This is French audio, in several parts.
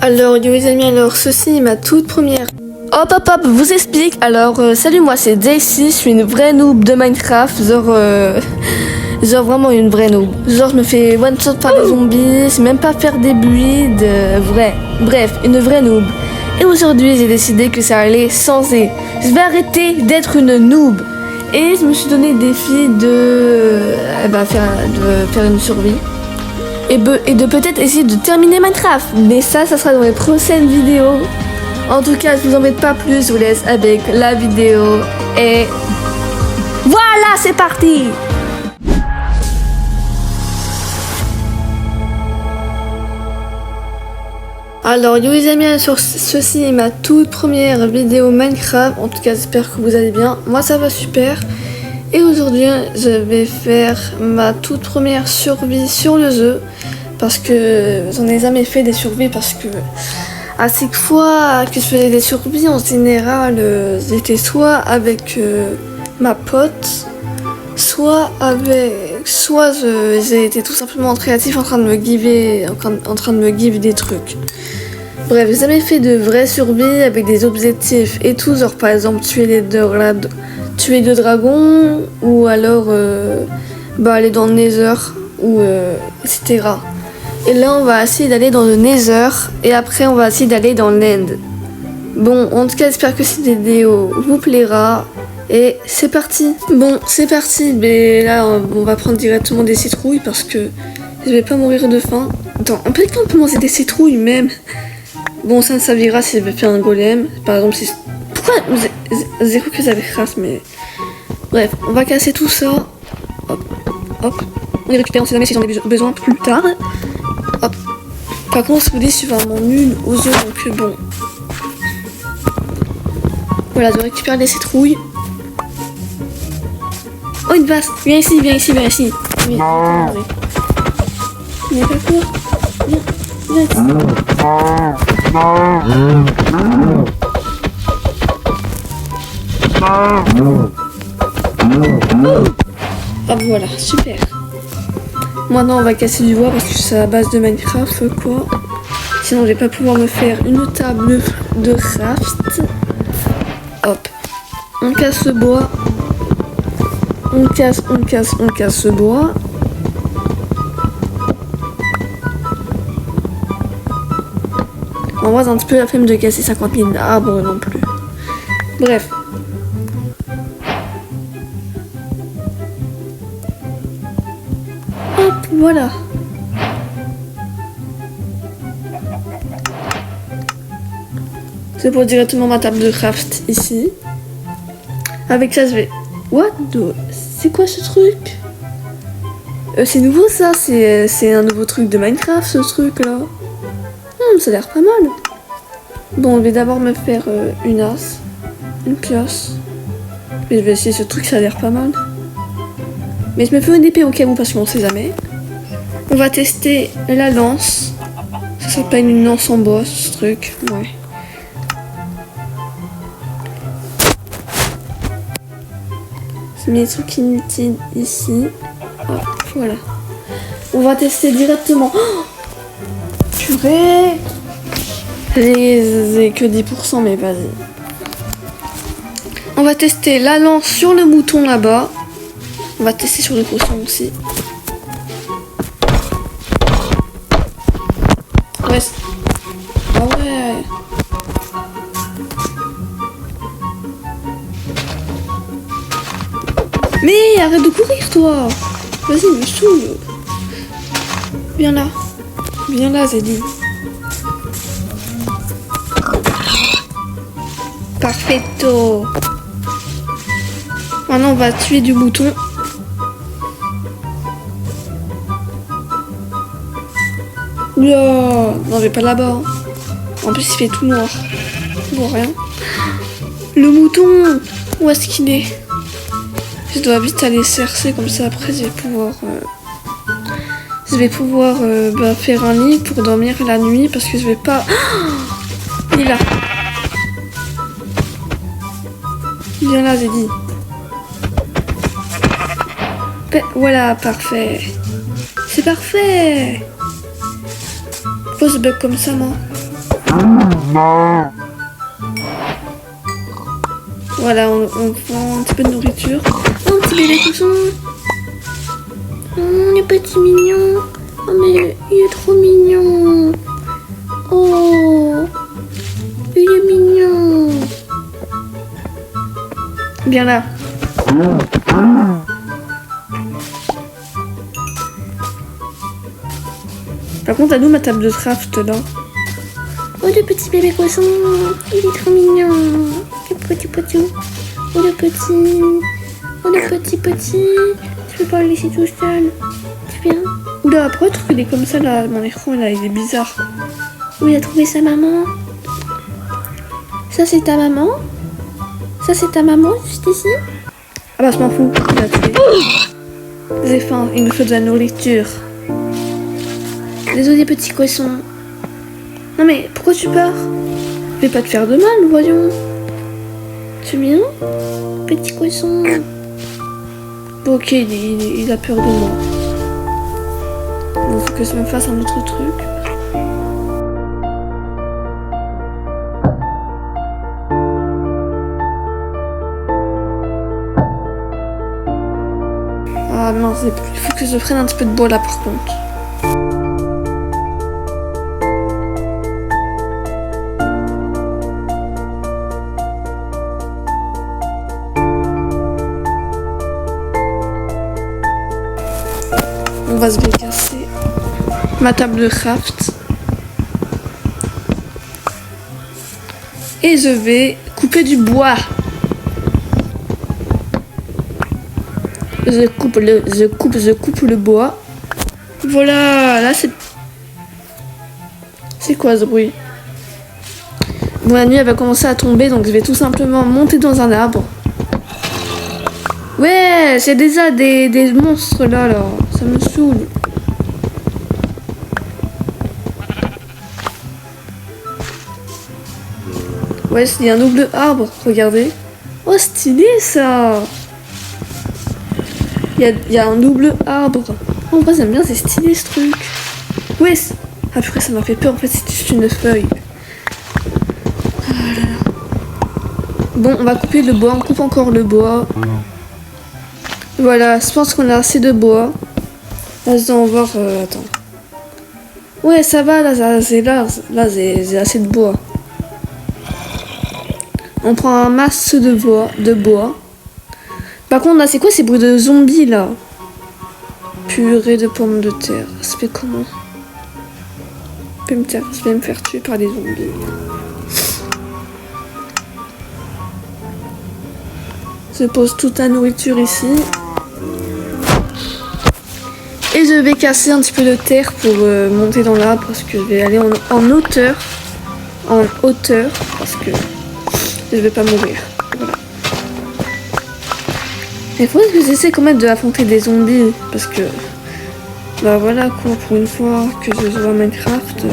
Alors yo les amis, alors ceci est ma toute première. Hop hop hop, vous explique. Alors salut, moi c'est Daisy, je suis une vraie noob de Minecraft, genre vraiment une vraie noob. Genre je me fais one shot par les zombies, c'est même pas faire des builds, bref, une vraie noob. Et aujourd'hui j'ai décidé que ça allait changer. Je vais arrêter d'être une noob. Et je me suis donné le défi de faire une survie. Et de peut-être essayer de terminer Minecraft. Mais ça sera dans les prochaines vidéos. En tout cas, je vous embête pas plus, je vous laisse avec la vidéo. Et voilà, c'est parti! Alors yo les amis, sur ceci est ma toute première vidéo Minecraft. En tout cas, j'espère que vous allez bien. Moi ça va super. Et aujourd'hui, je vais faire ma toute première survie sur le jeu. Parce que j'en ai jamais fait des survies, parce que à chaque fois que je faisais des survies, en général, j'étais soit avec ma pote, soit j'ai été tout simplement créatif en train de me give des trucs. Bref, j'ai jamais fait de vraies survies avec des objectifs et tout, genre par exemple tuer deux dragons, ou alors aller dans le Nether, ou etc. Et là on va essayer d'aller dans le Nether, et après on va essayer d'aller dans l'End. Bon, en tout cas j'espère que cette vidéo vous plaira, et c'est parti. Bon, c'est parti, mais là on va prendre directement des citrouilles parce que je vais pas mourir de faim. Attends, peut-être qu'on peut manger des citrouilles même. Bon, ça ne servira si je vais faire un golem. Par exemple, si... Pourquoi j'ai cru que j'avais race, mais... Bref, on va casser tout ça. Hop, hop. On les récupère, on sait jamais si j'en ai besoin plus tard. Hop. Par contre, ce modèle, je suis vraiment nul aux œufs, donc bon. Voilà, je récupère les citrouilles. Oh, une vache. Viens ici, viens ici, viens ici. Viens pas peur. Viens, viens ici. Ah voilà, super. Maintenant on va casser du bois parce que c'est à la base de Minecraft quoi. Sinon je vais pas pouvoir me faire une table de craft. Hop. On casse le bois. On casse le bois. En vrai, c'est un petit peu la flemme de casser 50 000 arbres non plus. Bref. Hop, voilà. C'est pour directement ma table de craft ici. Avec ça, je vais... What the... C'est quoi ce truc? C'est nouveau ça, c'est un nouveau truc de Minecraft ce truc là. Ça a l'air pas mal. Bon, je vais d'abord me faire une as, une pioche. Mais je vais essayer ce truc, ça a l'air pas mal. Mais je me fais une épée au cas où parce qu'on sait jamais. On va tester la lance. Ça s'appelle une lance en bois ce truc. Ouais. Je mets les trucs inutiles ici. Hop, voilà. On va tester directement. Oh, purée! J'ai que 10%, mais vas-y. On va tester la lance sur le mouton là-bas. On va tester sur le poisson aussi. Ouais. Ah ouais. Mais arrête de courir, toi. Vas-y, me saoule. Viens là. Viens là, j'ai dit. Parfaito. Maintenant, on va tuer du mouton. Oula. Non, je vais pas là-bas. En plus, il fait tout noir. Je vois rien. Le mouton. Où est-ce qu'il est? Je dois vite aller chercher, comme ça après je vais pouvoir faire un lit pour dormir la nuit parce que je vais pas... Il est là. Viens là, j'ai dit. Voilà, parfait. C'est parfait. Pourquoi je bug comme ça, moi? Voilà, on prend un petit peu de nourriture. Oh, un petit bébé cochon. Oh, il est petit mignon. Oh, mais il est trop mignon. Oh, il est mignon. Viens là. Par contre, à nous, ma table de draft, là. Oh, le petit bébé poisson. Il est trop mignon. Le petit potou. Oh, le petit. Oh, le petit. Tu peux pas le laisser tout seul. Tu viens. Oula, pourquoi tu trouves qu'il est comme ça, là? Mon écran, là, il est bizarre. Où il a trouvé sa maman? Ça, c'est ta maman? Ça, c'est ta maman, juste ici? Ah bah, je m'en fous. Il a trouvé. J'ai faim. Il me faut de la nourriture. Désolé, petit poisson. Non mais, pourquoi tu pars? Je vais pas te faire de mal, voyons. Tu viens? Petit poisson. Bon, ok, il a peur de moi. Bon, faut que je me fasse un autre truc. Ah mince, il faut que je prenne un petit peu de bois là par contre. On va se casser ma table de craft. Et je vais couper du bois. Je coupe le bois. Voilà, là c'est... C'est quoi ce bruit? Bon, la nuit elle va commencer à tomber, donc je vais tout simplement monter dans un arbre. Ouais, c'est déjà des monstres là, ça me saoule. Ouais, il y a un double arbre, regardez. Oh, stylé ça. Il y a un double arbre. Oh, moi j'aime bien, c'est stylé ce truc. Ouais, après ça m'a fait peur, en fait c'est juste une feuille. Oh là là. Bon, on va couper le bois, on coupe encore le bois. Voilà, je pense qu'on a assez de bois. Là, je dois en voir... attends. Ouais, ça va, là j'ai assez de bois. On prend un masse de bois. Par contre, là, c'est quoi ces bruits de zombies, là? Purée de pommes de terre. Ça fait comment? Je vais me faire tuer par des zombies. Je pose toute la nourriture ici. Et je vais casser un petit peu de terre pour monter dans l'arbre parce que je vais aller en hauteur. En hauteur parce que je vais pas mourir. Voilà. Il faudrait que j'essaie quand même de affronter des zombies parce que bah voilà quoi, pour une fois que je joue à Minecraft.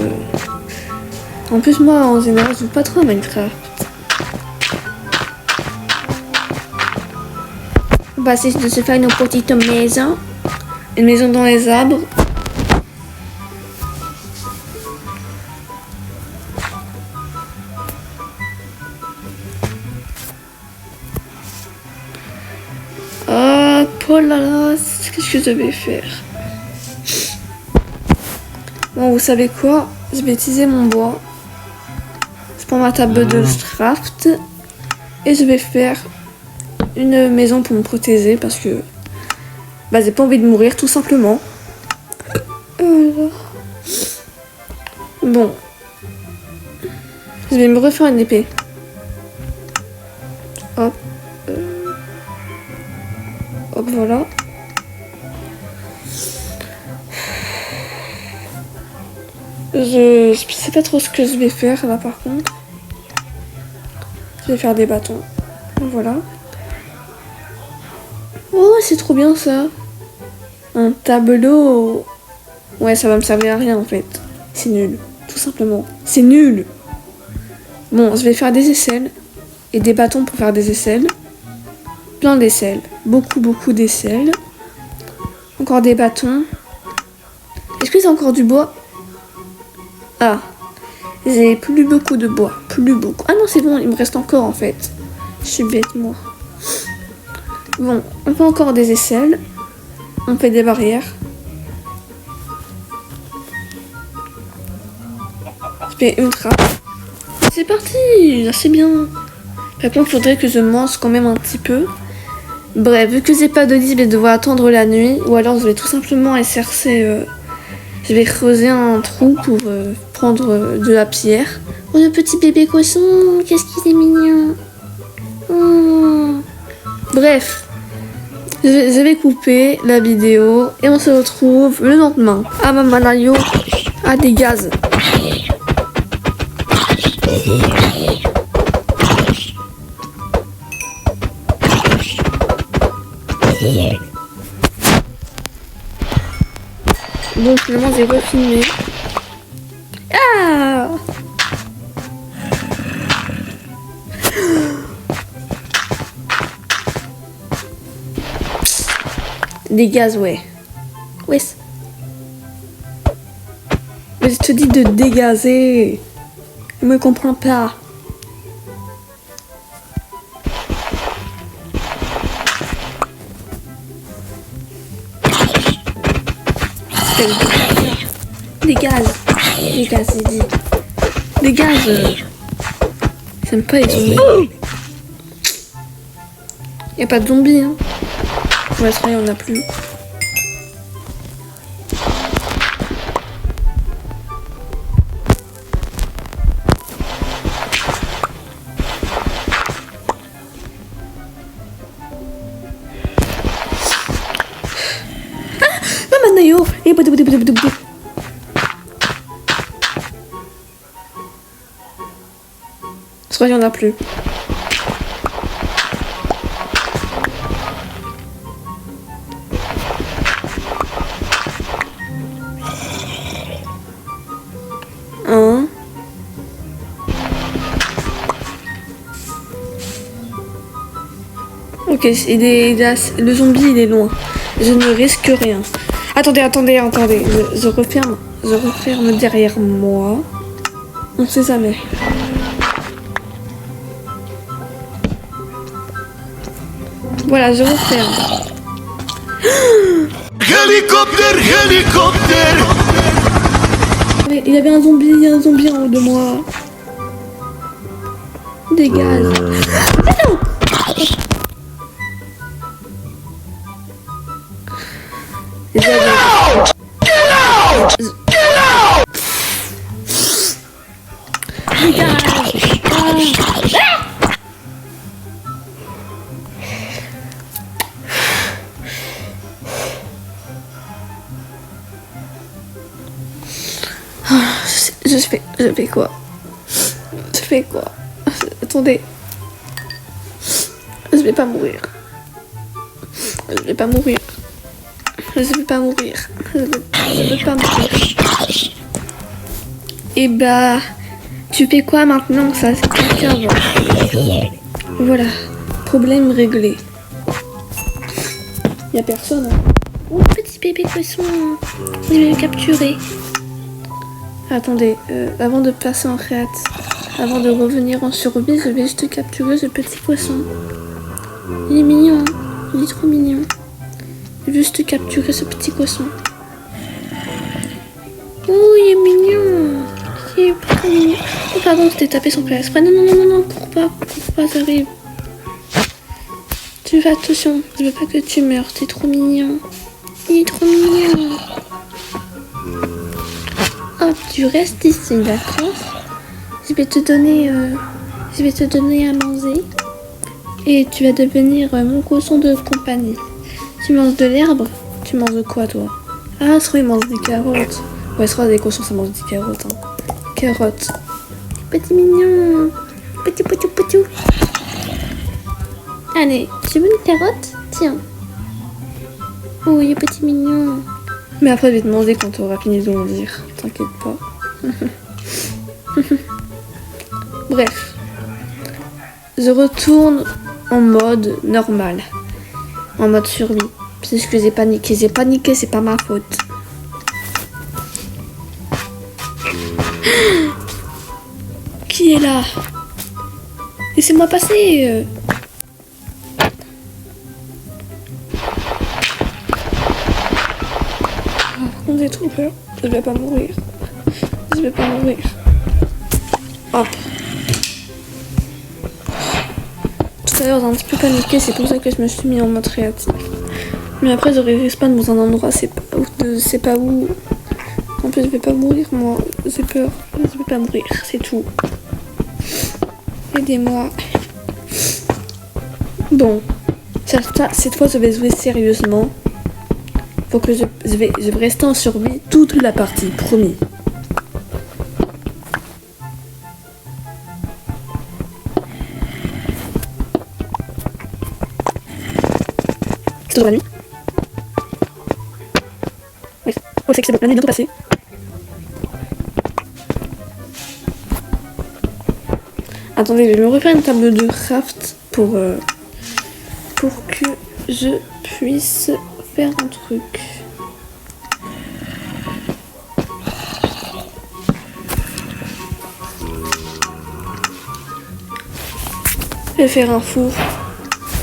En plus moi en général je joue pas trop à Minecraft. On va essayer de se faire une petite maison. Une maison dans les arbres. Oh là là, qu'est-ce que je vais faire? Bon, vous savez quoi? Je vais utiliser mon bois. Je prends ma table de craft. Et je vais faire une maison pour me protéger parce que bah, j'ai pas envie de mourir tout simplement. Bon. Je vais me refaire une épée. Hop. Hop, voilà. Je sais pas trop ce que je vais faire là par contre. Je vais faire des bâtons. Voilà. Oh, c'est trop bien ça. Un tableau. Ouais, ça va me servir à rien en fait. C'est nul. Tout simplement. C'est nul. Bon, je vais faire des aisselles. Et des bâtons pour faire des aisselles. Plein d'aisselles. Beaucoup d'aisselles. Encore des bâtons. Est-ce que c'est encore du bois? Ah. J'ai plus beaucoup de bois, plus beaucoup. Ah non, c'est bon, il me reste encore en fait. Je suis bête, moi. Bon, on fait encore des aisselles. On fait des barrières. Je fais une trappe. C'est parti, là c'est bien. Par contre, il faudrait que je mange quand même un petit peu. Bref, vu que j'ai pas de lit, je vais devoir attendre la nuit. Ou alors je vais tout simplement aller chercher... je vais creuser un trou pour prendre de la pierre. Oh, le petit bébé cochon, qu'est-ce qu'il est mignon. Oh. Bref, je vais couper la vidéo et on se retrouve le lendemain. Ah, maman Nayo, ah, des gaz. Donc finalement j'ai refilmé. Ah, des gaz, ouais. Ouais. Mais je te dis de dégazer. Je me comprends pas. Des gaz. Des gaz, j'ai dit. Des gaz. J'aime pas les zombies. Y'a pas de zombies, hein. Pour l'instant, il y en a plus. Maman Nayo. Je crois qu'il y en a plus. Un. Ok, le zombie il est loin. Je ne risque rien. Attendez. Je referme derrière moi. On sait jamais. Voilà, je referme. Hélicoptère. Il y avait un zombie en haut de moi. Des gaz. Ah non! Des gaz. Je fais quoi? Attendez. Je vais pas mourir. Je veux pas mourir. Et bah, tu fais quoi maintenant que ça c'est qu'avant? Voilà, problème réglé. Y a personne. Hein. Oh, petit bébé poisson, je vais le capturer. Attendez, avant de passer en créate, avant de revenir en survie, je vais juste capturer ce petit poisson. Il est mignon, hein. Il est trop mignon. Je vais juste capturer ce petit poisson. Oh, il est mignon. Il est trop mignon. Oh, pardon, je t'ai tapé son plat. Non, cours pas, t'arrives. Tu fais attention, je veux pas que tu meurs, t'es trop mignon. Il est trop mignon. Oh, tu restes ici, d'accord? Je vais te donner à manger. Et tu vas devenir mon cochon de compagnie. Tu manges de l'herbe? Tu manges de quoi, toi? Ah, je crois qu'il mange des carottes. Ouais, je crois que des cochons, ça mange des carottes. Hein. Carottes. Petit mignon. Petit. Allez, tu veux une carotte? Tiens. Oh, il est petit mignon. Mais après, je vais te manger quand tu auras fini de grandir. T'inquiète pas. Bref. Je retourne en mode normal. En mode survie. Puisque j'ai paniqué, c'est pas ma faute. Qui est là? Laissez-moi passer. On est trop peur. Je vais pas mourir. Je vais pas mourir. Hop. Tout à l'heure, j'ai un petit peu paniqué. C'est pour ça que je me suis mis en mode réactif. Mais après, j'aurais respawn dans un endroit, c'est pas où. En plus, je vais pas mourir, moi. J'ai peur. Je vais pas mourir, c'est tout. Aidez-moi. Bon. Cette fois, je vais jouer sérieusement. Faut que je vais rester en survie toute la partie, promis. C'est toujours la nuit. Oui. Oh, c'est que c'est bon, la nuit est bientôt passée. Attendez, je vais me refaire une table de craft pour que je puisse faire un truc. Je vais faire un four.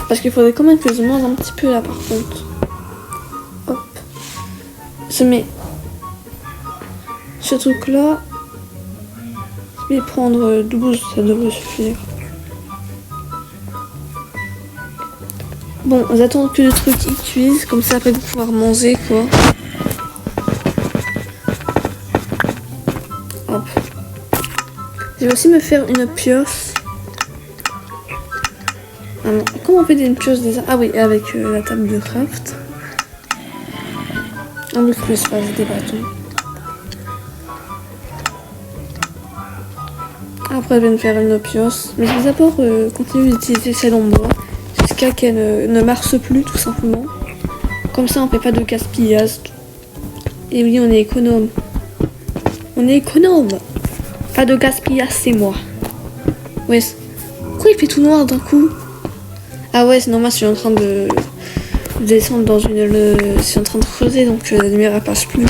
Parce qu'il faudrait quand même que je mange un petit peu là par contre. Hop. Je mets ce truc là. Je vais prendre 12, ça devrait suffire. Bon, j'attends que le truc y cuise, comme ça après vous pouvoir manger quoi. Hop. Je vais aussi me faire une pioche. Ah non, comment on fait une pioche déjà? Ah oui, avec la table de craft. Un peu plus face des bâtons. Après, je vais me faire une pioche. Mais je vais d'abord continuer d'utiliser celle en bois jusqu'à qu'elle ne marche plus, tout simplement. Comme ça, on fait pas de gaspillage. Et oui, on est économe. On est économe. Pas de gaspillage, c'est moi. Ouais. Pourquoi il fait tout noir d'un coup? Ah ouais, c'est normal, je suis en train de descendre dans je suis en train de creuser, donc la lumière elle passe plus.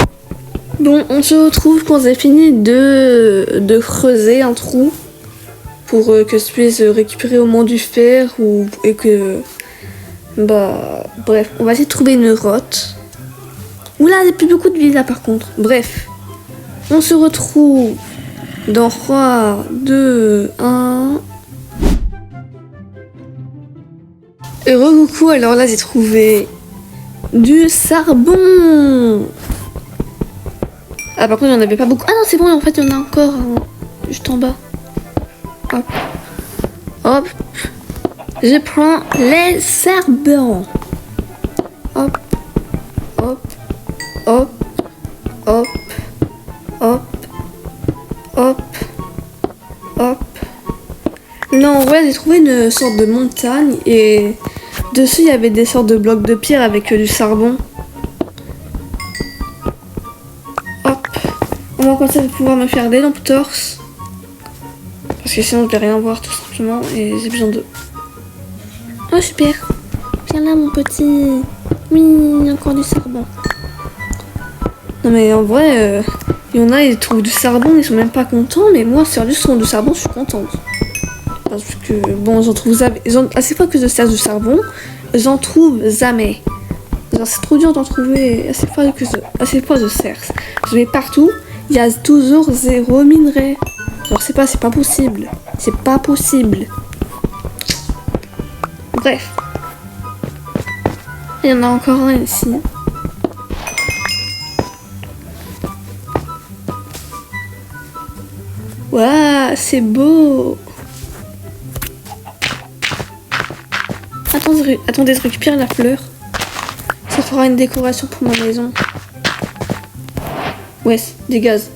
Bon, on se retrouve quand j'ai fini de creuser un trou pour que je puisse récupérer au moins du fer et que... Bah... Bref, on va essayer de trouver une grotte. Oula, il n'y a plus beaucoup de vie là par contre. Bref, on se retrouve dans 3, 2, 1... Et coucou, alors là j'ai trouvé du charbon. Ah par contre il n'y en avait pas beaucoup. Ah non c'est bon, en fait il y en a encore juste en bas. Hop. Hop. Je prends les charbons. Hop. Hop. Hop. Hop. Hop. Hop. Hop. Non en vrai j'ai trouvé une sorte de montagne et dessus il y avait des sortes de blocs de pierre avec du charbon. Hop. Au moins comme ça je vais pouvoir me faire des lampes torches. Parce que sinon je vais rien voir tout simplement et j'ai besoin de... Oh super. Viens là mon petit. Oui, encore du charbon. Non mais en vrai, il y en a ils trouvent du charbon, ils sont même pas contents, mais moi sur juste du charbon je suis contente. Parce que bon j'en trouve jamais. À chaque fois que je cherche du charbon, j'en trouve jamais. Genre c'est trop dur d'en trouver à chaque fois je cherche. Je vais partout, il y a toujours 0 minerai. Genre c'est pas possible. C'est pas possible. Bref. Il y en a encore un ici. Waouh, c'est beau. Attendez, je récupère la fleur. Ça fera une décoration pour ma maison. Ouais, des gaz.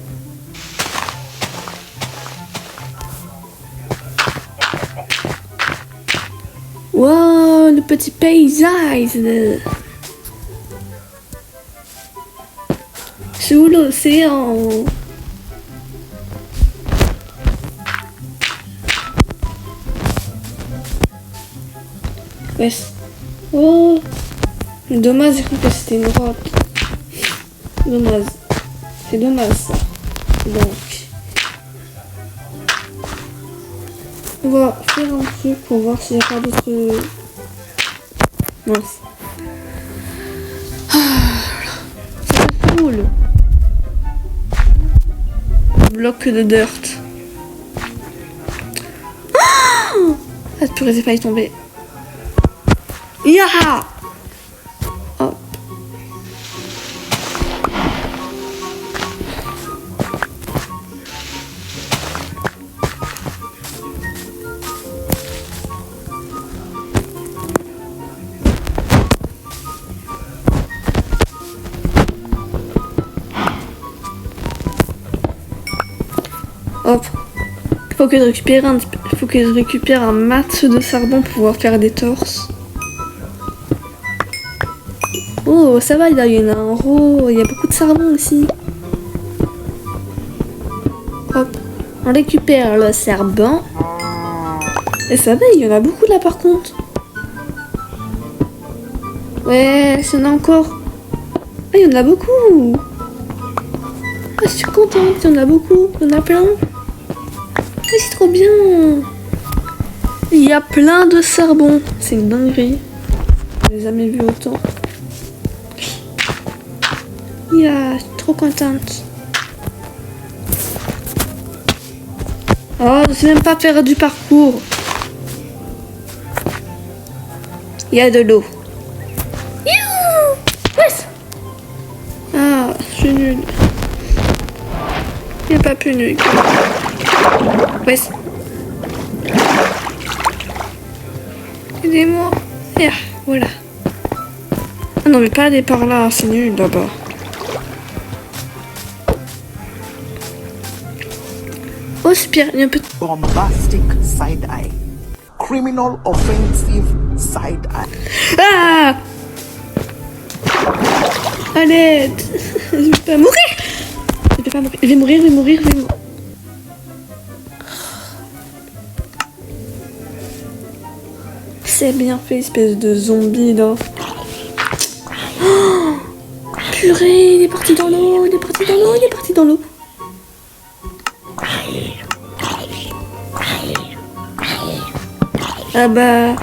Wow, le petit paysage. Sous l'océan. Ouais. Oh. Dommage, j'ai cru que c'était une grotte. Dommage. C'est dommage ça. Donc. On va faire un truc pour voir s'il n'y a pas d'autres... Mince. Ça me saoule. Bloc de dirt. Ah, purée, c'est pas y tomber. Yaha! Hop. Hop. Faut que je récupère un max de charbon pour pouvoir faire des torses. Oh, ça va, il y en a un gros. Il y a beaucoup de charbon aussi. Hop. On récupère le charbon. Et ça va, il y en a beaucoup là par contre. Ouais, il y en a encore. Ah, il y en a beaucoup. Ah, je suis contente, il y en a beaucoup. Il y en a plein. Ah, c'est trop bien. Il y a plein de charbon. C'est une dinguerie. Je n'ai jamais vu autant. Yeah, je suis trop contente. Oh, je sais même pas faire du parcours. Il y a de l'eau. Yes. Ah, je suis nulle. Il n'y a pas plus nul. Ouais. Aidez-moi. Yeah, voilà. Ah non, mais pas aller par là, c'est nul là-bas. Oh, super, il y a un peu... Bombastic side eye. Criminal offensive side eye. Ah! À l'aide. Je vais pas mourir. Je vais pas mourir. Je vais mourir, je vais mourir, je vais mourir. C'est bien fait, espèce de zombie là. Oh, purée, il est parti dans l'eau, il est parti dans l'eau, il est parti dans l'eau. Ah bah,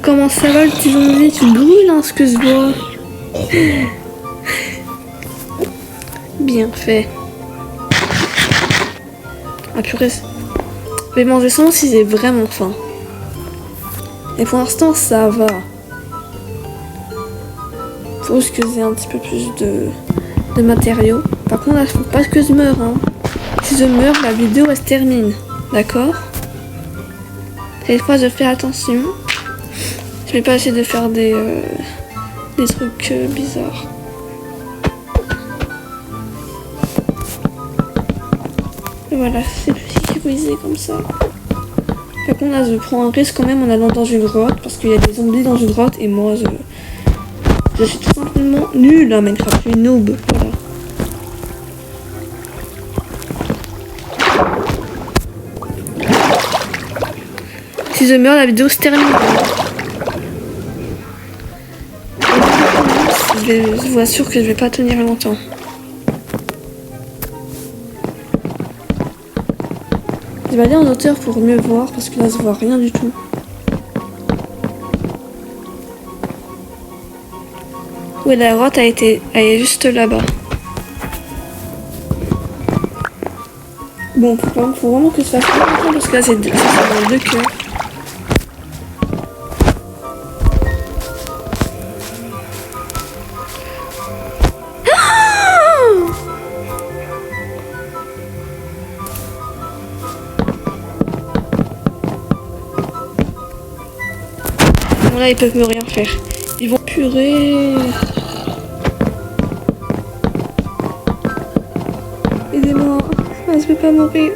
comment ça va le petit zombie? Tu brûles hein, ce que je vois. Bien fait. Ah purée. Je vais manger seulement si j'ai vraiment faim. Et pour l'instant ça va. Faut que j'ai un petit peu plus de matériaux. Par contre là, faut pas que je meure. Hein. Si je meurs, la vidéo elle se termine. D'accord? Cette fois je fais attention. Je vais pas essayer de faire des trucs bizarres. Et voilà, c'est plus sécurisé comme ça. Par contre là je prends un risque quand même en allant dans une grotte parce qu'il y a des zombies dans une grotte et moi je suis tout simplement nulle à Minecraft, je suis noob, voilà. Si je meurs, la vidéo se termine. Je vous assure que je vais pas tenir longtemps. Je vais aller en hauteur pour mieux voir parce que là je vois rien du tout. Ouais, la grotte elle est juste là-bas. Bon, faut vraiment que je fasse attention parce que là c'est deux cœurs. Bon, là ils peuvent me rien faire. Ils vont purer. Aidez-moi. Ah, je peux pas mourir.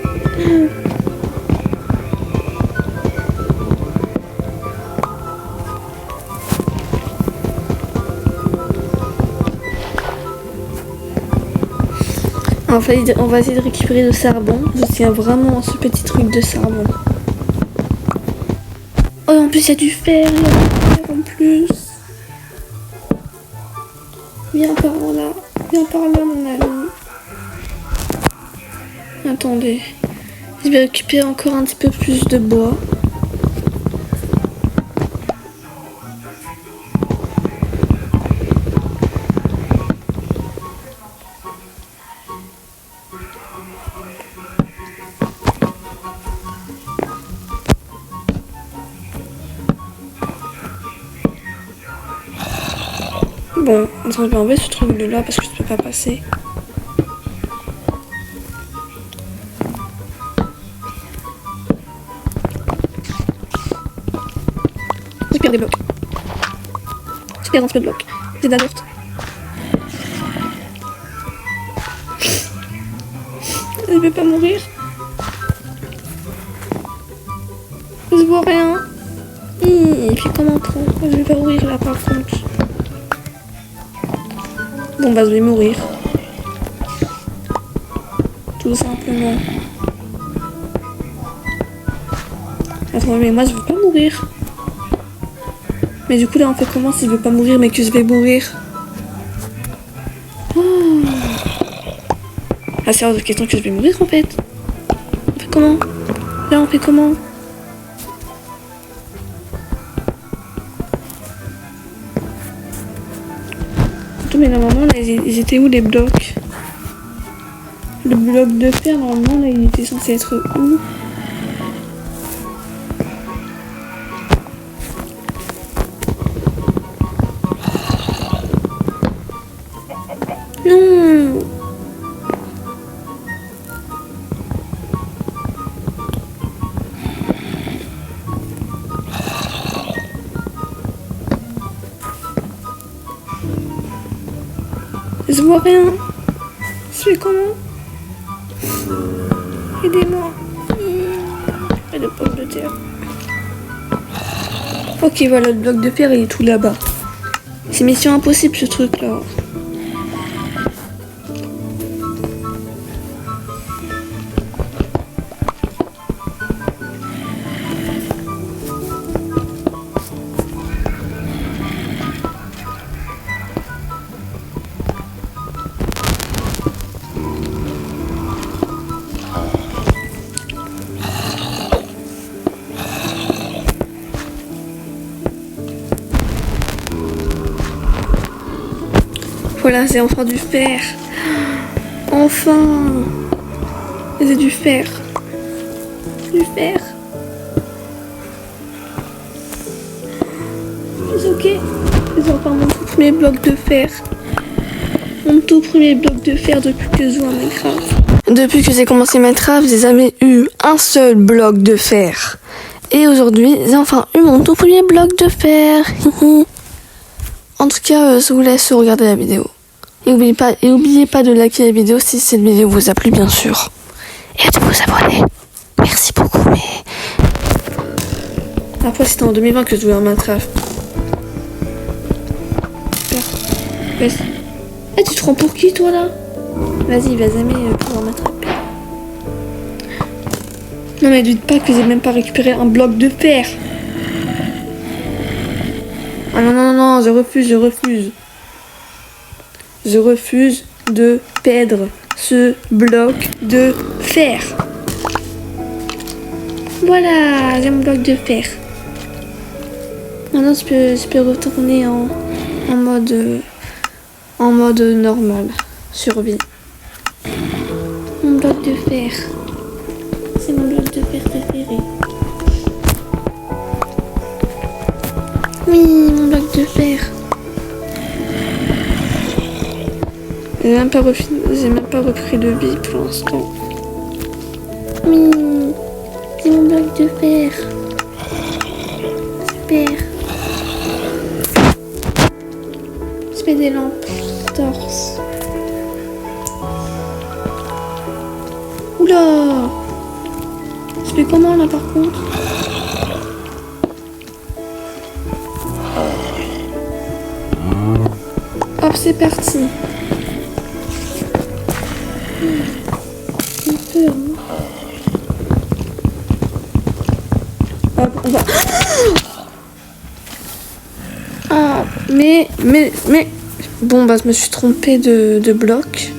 En fait, on va essayer de récupérer le charbon. Je tiens vraiment à ce petit truc de charbon. Oh, en plus, il y a du fer. Il y a du fer en plus. Viens par là. Viens par là, mon ami. Attendez. Je vais récupérer encore un petit peu plus de bois. Bon, attends, je vais enlever ce truc de là parce que je peux pas passer. Super des blocs. Super dans ce bloc. C'est d'alerte. Je vais pas mourir. Je vois rien. Et puis comment prendre? Je vais pas mourir là par contre. Bon bah je vais mourir. Tout simplement. Attends mais moi je veux pas mourir. Mais du coup là on fait comment si je veux pas mourir mais que je vais mourir? Oh. Ah c'est hors de question que je vais mourir en fait. On fait comment? Là on fait comment? Mais normalement là ils étaient où les blocs? Le bloc de fer normalement là il était censé être où? Non. Je vois rien. Je fais comment? Aidez-moi. Et le bloc de terre. Ok, voilà, le bloc de fer il est tout là-bas. C'est mission impossible ce truc là. Voilà, c'est enfin du fer. Enfin. C'est du fer. Du fer. C'est ok. C'est enfin mon tout premier bloc de fer. Mon tout premier bloc de fer depuis que je joue à Minecraft. Depuis que j'ai commencé Minecraft, j'ai jamais eu un seul bloc de fer. Et aujourd'hui, j'ai enfin eu mon tout premier bloc de fer. En tout cas, je vous laisse regarder la vidéo. Et n'oubliez pas de liker la vidéo si cette vidéo vous a plu, bien sûr. Et de vous abonner. Merci beaucoup, mais... Après, c'était en 2020 que je jouais à Minecraft. Eh, tu te rends pour qui, toi, là? Vas-y, il va jamais pouvoir m'attraper. Non, mais dites pas que j'ai même pas récupéré un bloc de fer. Ah non, non, non, je refuse. Je refuse de perdre ce bloc de fer. Voilà, j'ai mon bloc de fer. Maintenant, je peux retourner en mode normal, survie. Mon bloc de fer. C'est mon bloc de fer préféré. Oui, mon bloc de fer. J'ai même pas repris de vie pour l'instant. Oui, c'est mon bloc de fer. Super. Je fais des lampes torse. Oula! Je fais comment là par contre? Hop, c'est parti. J'ai peur. Hop, on va... Ah, mais... Bon, bah, je me suis trompée de bloc.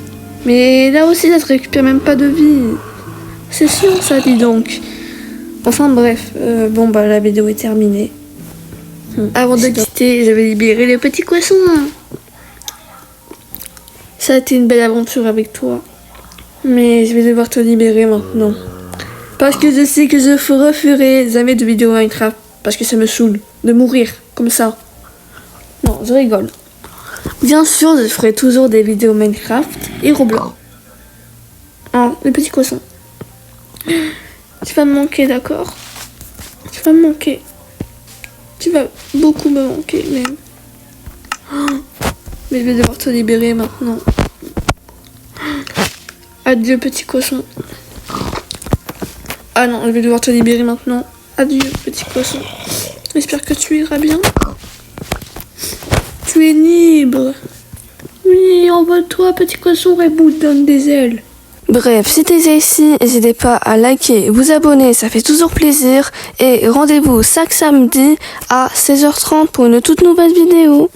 Mais là aussi, ça se récupère même pas de vie. C'est chiant, ça, dis donc. Enfin, bref. Bon, bah, la vidéo est terminée. Avant de quitter, je vais libérer les petits poissons. Ça a été une belle aventure avec toi. Mais je vais devoir te libérer maintenant. Parce que je sais que je referai jamais de vidéo Minecraft. Parce que ça me saoule de mourir comme ça. Non, je rigole. Bien sûr, je ferai toujours des vidéos Minecraft et Roblox. Oh, le petit cochon. Tu vas me manquer, d'accord? Tu vas me manquer. Tu vas beaucoup me manquer, mais... Mais je vais devoir te libérer maintenant. Adieu, petit cochon. Ah non, je vais devoir te libérer maintenant. Adieu, petit cochon. J'espère que tu iras bien. Tu es libre. Oui, envole-toi, petit cochon, Reboot donne des ailes. Bref, si t'es ici, n'hésitez pas à liker, vous abonner, ça fait toujours plaisir. Et rendez-vous chaque samedi à 16h30 pour une toute nouvelle vidéo.